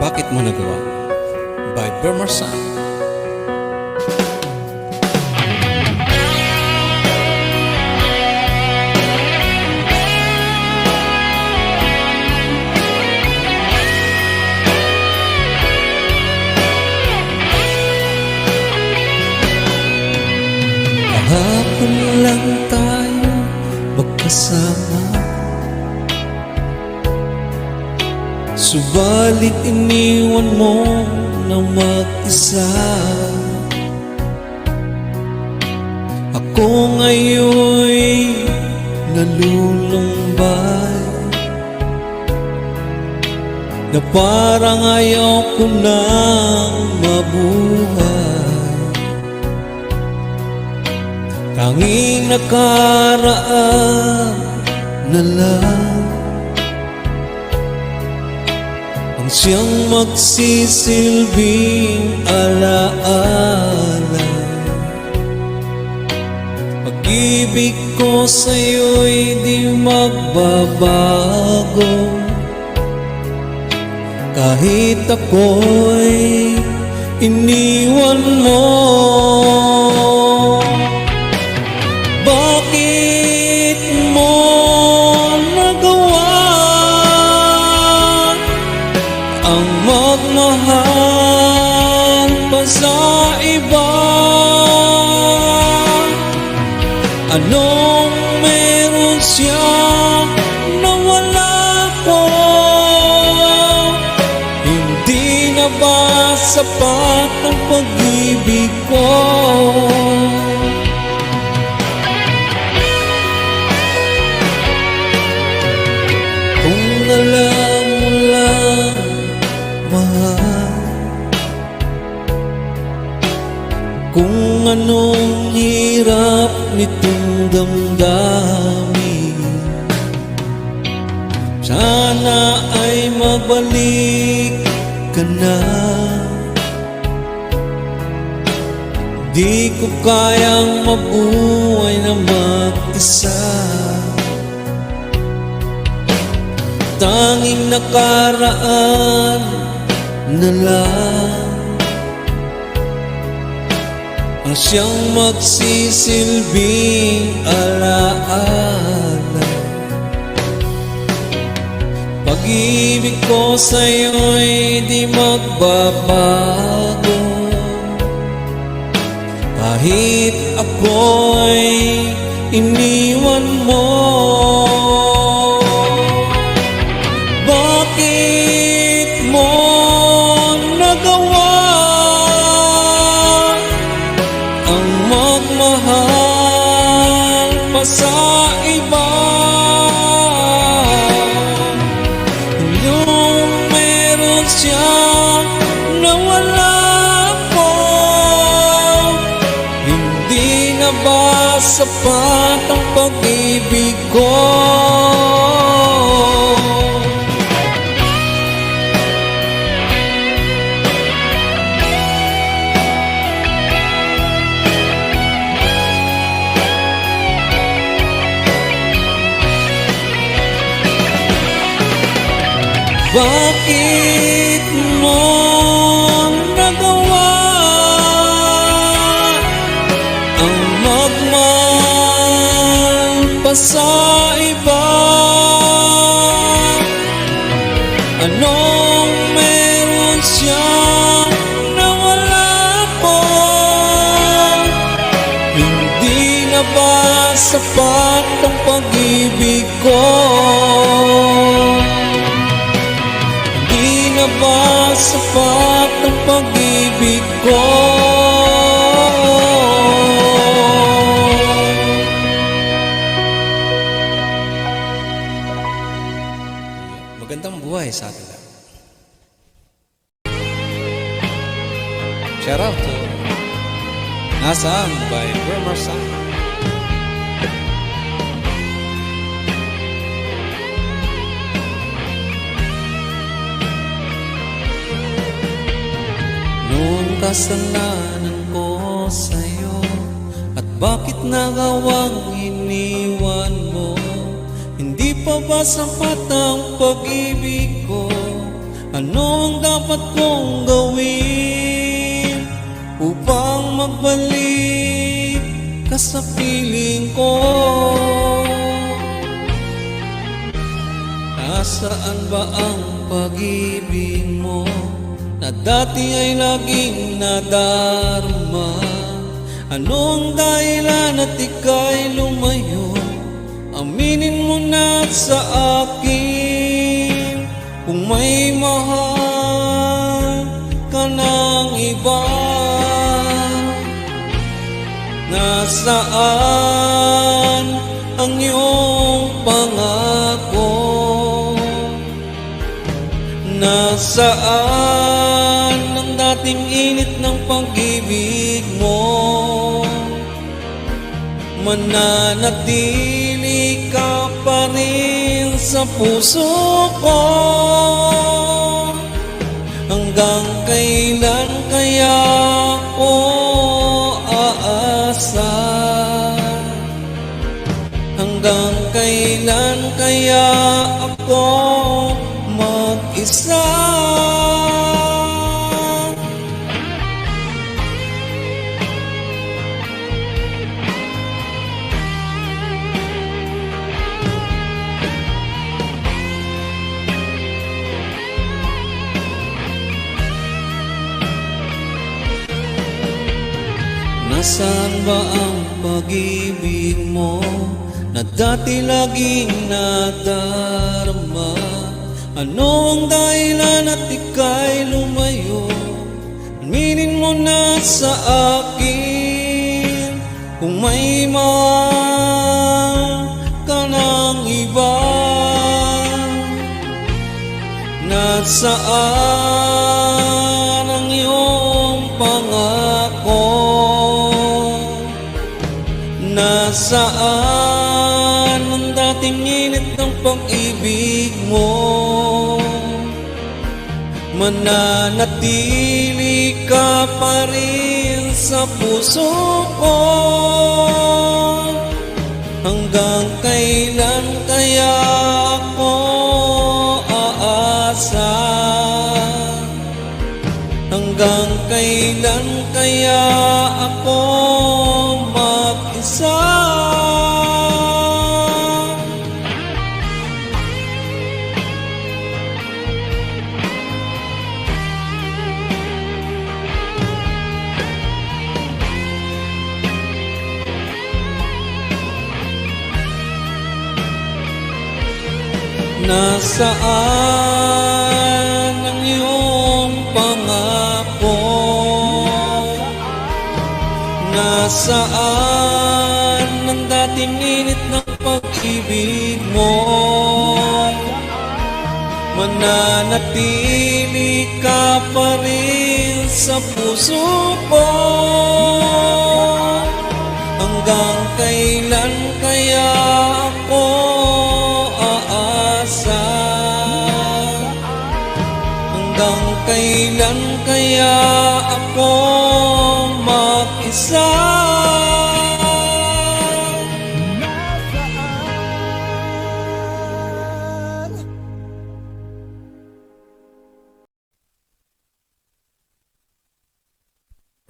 Bakit mo nagawa? By Bermarsan. Kahapon lang tayo magkasama, subalit iniwan mo na mag-isa. Ako ngayon'y nalulumbay, na parang ayaw ko nang mabuhay. Tanging nakaraan na lang ang siyang magsisilbing alaala. Pag-ibig ko sa'yo'y di magbabago, kahit ako'y iniwan mo. Bakit mo nagawa ang magmahal pa sa iba? Anong meron siya na wala ko? Hindi na ba sapat ang pag-ibig ko? Alam mo lang, mahal, kung anong hirap nitong damdamin. Sana ay mabalik ka na. Di ko kayang mabuhay na mag-isa. Tanging nakaraan na lang ang siyang magsisilbing alaala. Pag-ibig ko sa'yo'y di magbabago, kahit ako'y iniwan mo. Bakit mo nagawa ang magmahal pa sa iba? Yung meron siya na wala ko, hindi na ba sapat ang pag-ibig ko? Bakit mo nagawa ang magmahal pa sa iba? Anong meron siya na wala ko? Hindi na ba sapat ang pag-ibig ko? Di na ba sapat ang pag-ibig ko? Magandang buhay sa atin. Shout out to Nasaan by Bermarsan. Noong kasalanan ko sa'yo, at bakit nagawang iniwan mo? Hindi pa ba sapat ang pag-ibig ko? Ano ang dapat kong gawin upang magbalik ka sa piling ko? Nasaan ba ang pag-ibig mo na dati ay laging nadarama? Ano ang dahilan at ika'y lumayo? Aminin mo na sa akin kung may mahal ka ng iba. Nasaan ang iyong pangako? Nasaan ang dating init ng pag-ibig mo? Mananatili ka pa rin sa puso ko. Hanggang kailan kaya ako aasa? Hanggang kailan kaya ako mag-isa? Nasaan ba ang pag-ibig mo na dati laging nadarama? Ano ang dahilan at ika'y lumayo? Aminin mo na sa akin kung may mahal ka ng iba. Nasaan ang iyong pangako? Nasaan ang dating init ng pag-ibig mo? Mananatili ka pa rin sa puso ko. Hanggang kailan kaya ako aasa? Hanggang kailan kaya ako mag-isa? Nasaan ang iyong pangako? Nasaan ang dating init ng pag-ibig mo? Mananatili ka pa rin sa puso ko. Hanggang kailan kaya ako aasa? Hanggang kailan kaya ako mag-isa?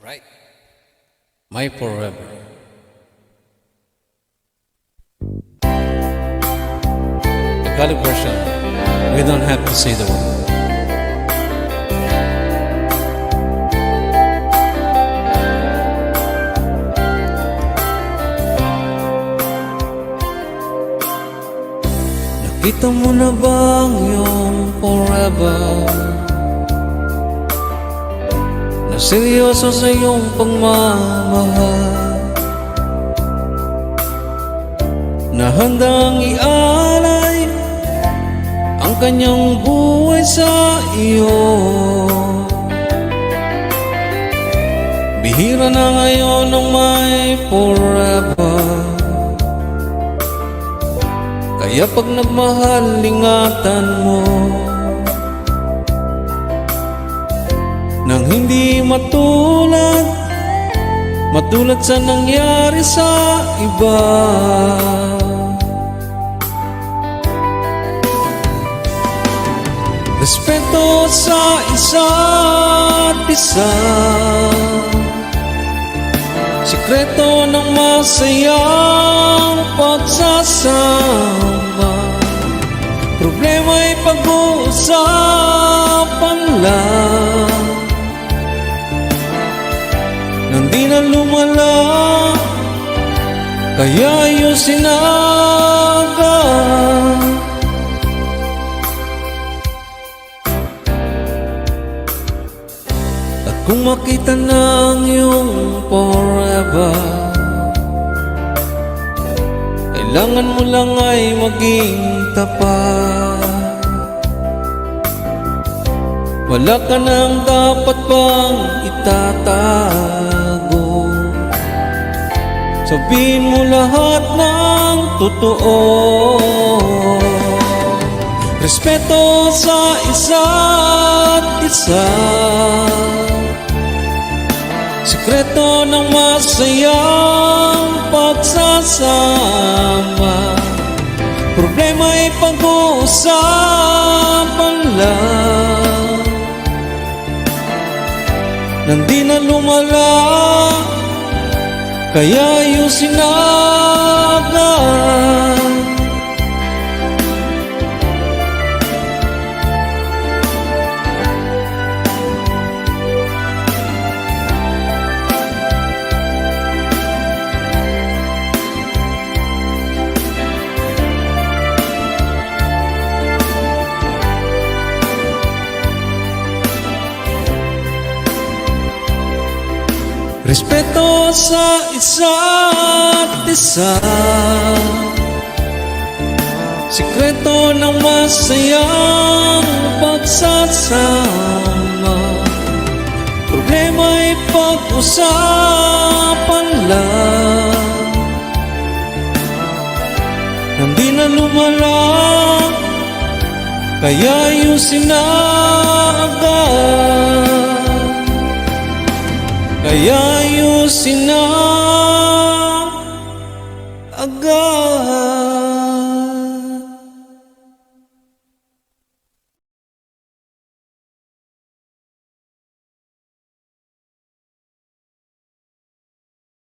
Right. My forever. Tagalog version. We don't have to say the word. Nakita mo na ba ang iyong forever? Na seryoso sa iyong pagmamahal, na handang ialay ang kanyang buhay sa iyo. Bihira na ngayon ang may forever, kaya pag nagmahal, ingatan mo nang hindi matulad sa nangyari sa iba. respeto sa isa't isa, sikreto ng masayang pagsasama. Problema'y pag-uusapan lang, nang di na lumala, kaya ayusin agad. At kung makita ng iyong forever, kailangan mo lang ay maging tapat. Wala ka nang dapat pang itatago, sabihin mo lahat ng totoo. Respeto sa isa't isa, sikreto ng masayang pagsasama. Problema'y pag-uusapan lang, nang di na lumala, kaya ayusin agad. Respeto sa isa't isa, sikreto ng masayang pagsasama. Problema'y pag-usapan lang, nang di na lumala, kaya ayusin na agad. Kaya ayusin na agad.